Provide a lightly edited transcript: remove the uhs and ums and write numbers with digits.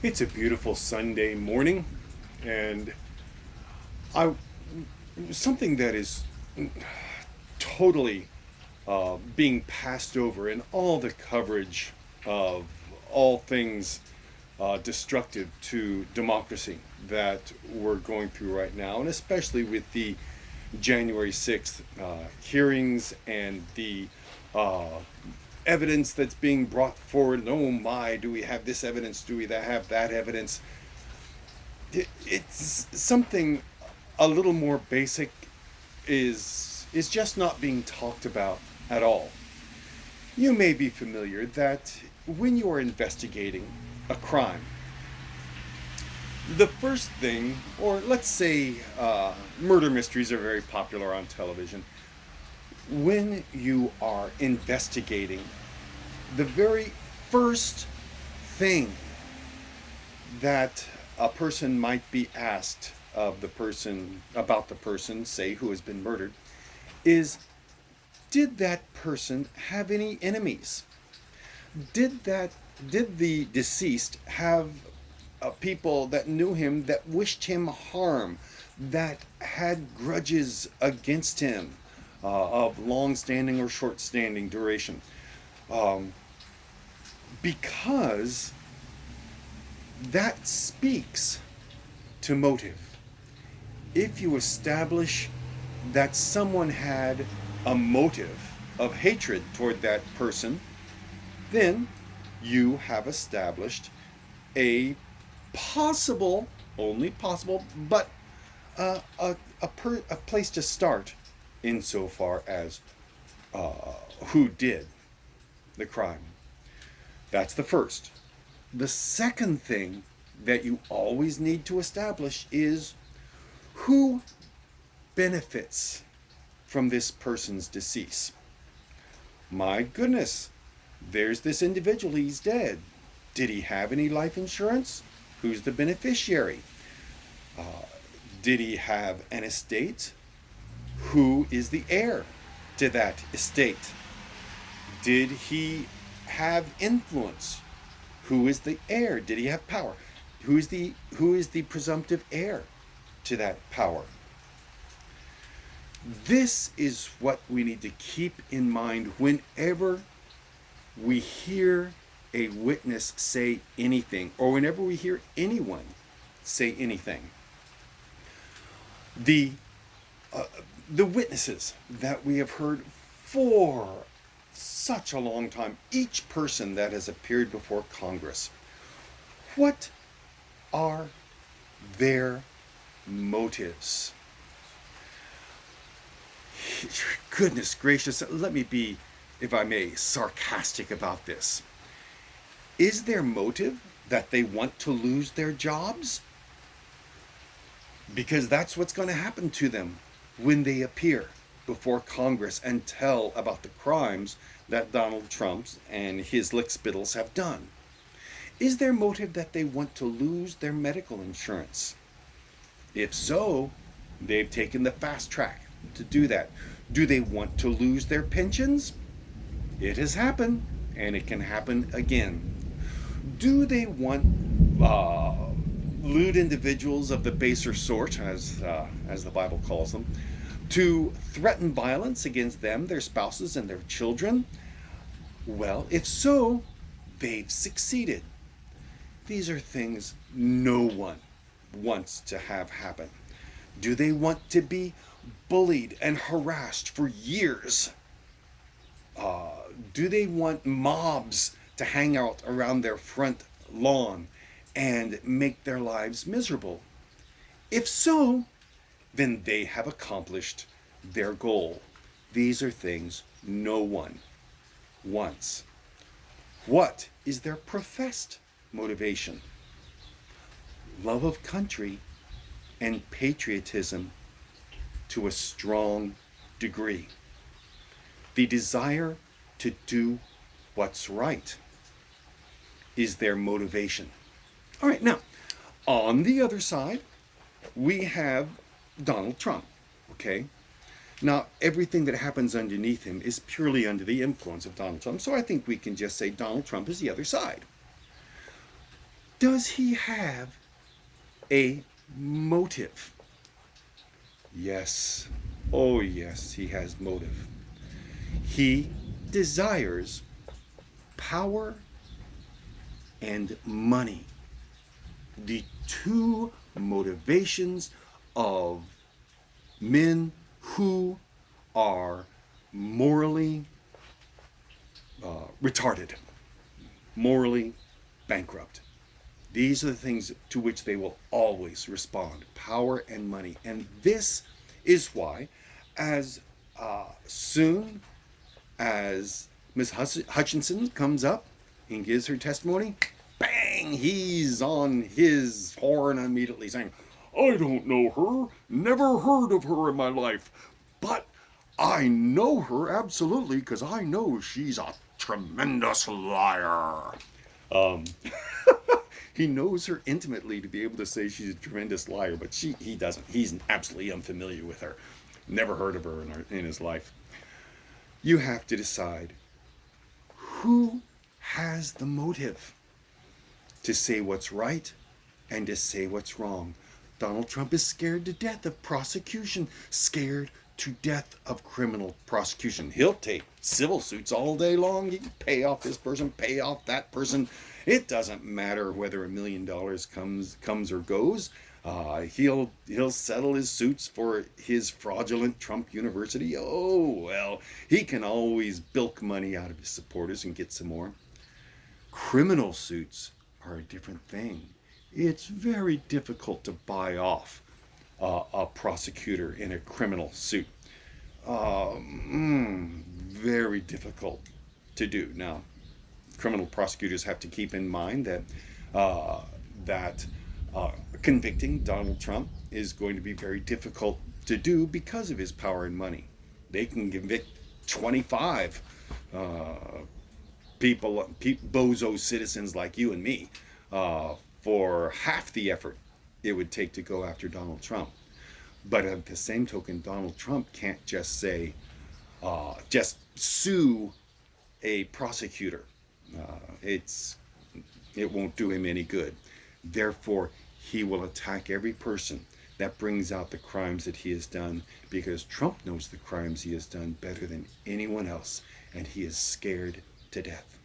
It's a beautiful Sunday morning, and I something that is totally being passed over in all the coverage of all things destructive to democracy that we're going through right now, and especially with the January 6th hearings and the uh, evidence that's being brought forward. And oh my, do we have this evidence? Do we have that evidence? It's something a little more basic is just not being talked about at all. You may be familiar that when you are investigating a crime, the first thing, or let's say murder mysteries are very popular on television, when you are investigating, the very first thing that a person might be asked of the person about the person, say, who has been murdered, is did that person have any enemies? Did the deceased have people that knew him that wished him harm, that had grudges against him of long-standing or short-standing duration? Um, because that speaks to motive. If you establish that someone had a motive of hatred toward that person, then you have established a possible, only possible, but a place to start insofar as who did the crime. That's the first. The second thing that you always need to establish is who benefits from this person's decease. My goodness, there's this individual, he's dead. Did he have any life insurance? Who's the beneficiary? Did he have an estate? Who is the heir to that estate? Did he have influence? Who is the heir? Did he have power? Who is the presumptive heir to that power? This is what we need to keep in mind whenever we hear a witness say anything, or whenever we hear anyone say anything. The the witnesses that we have heard for such a long time, each person that has appeared before Congress, what are their motives? Goodness gracious, let me be, if I may, sarcastic about this. Is their motive that they want to lose their jobs? Because that's what's going to happen to them when they appear before Congress and tell about the crimes that Donald Trump and his lickspittles have done. Is their motive that they want to lose their medical insurance? If so, they've taken the fast track to do that. Do they want to lose their pensions? It has happened, and it can happen again. Do they want lewd individuals of the baser sort, as the Bible calls them, to threaten violence against them, their spouses, and their children? Well, if so, they've succeeded. These are things no one wants to have happen. Do they want to be bullied and harassed for years? Do they want mobs to hang out around their front lawn and make their lives miserable? If so, then they have accomplished their goal. These are things no one wants. What is their professed motivation? Love of country and patriotism to a strong degree. The desire to do what's right is their motivation. All right, now, on the other side, we have Donald Trump, okay? Now, everything that happens underneath him is purely under the influence of Donald Trump, so I think we can just say Donald Trump is the other side. Does he have a motive? Yes. Oh, yes, he has motive. He desires power and money. The two motivations of men who are morally retarded, morally bankrupt. These are the things to which they will always respond: power and money. And this is why, as soon as Miss Hutchinson comes up and gives her testimony, bang, he's on his horn immediately saying, I don't know her, never heard of her in my life, but I know her absolutely because I know she's a tremendous liar. Um, he knows her intimately to be able to say she's a tremendous liar, but he doesn't. He's absolutely unfamiliar with her. Never heard of her in his life. You have to decide who has the motive to say what's right and to say what's wrong. Donald Trump is scared to death of prosecution, scared to death of criminal prosecution. He'll take civil suits all day long. He can pay off this person, pay off that person. It doesn't matter whether $1 million comes or goes. He'll settle his suits for his fraudulent Trump University. Oh well, he can always bilk money out of his supporters and get some more. Criminal suits are a different thing. It's very difficult to buy off a prosecutor in a criminal suit. Very difficult to do. Now, criminal prosecutors have to keep in mind that convicting Donald Trump is going to be very difficult to do because of his power and money. They can convict 25 bozo citizens like you and me for half the effort it would take to go after Donald Trump. But at the same token, Donald Trump can't just say, just sue a prosecutor. It won't do him any good. Therefore, he will attack every person that brings out the crimes that he has done, because Trump knows the crimes he has done better than anyone else, and he is scared to death.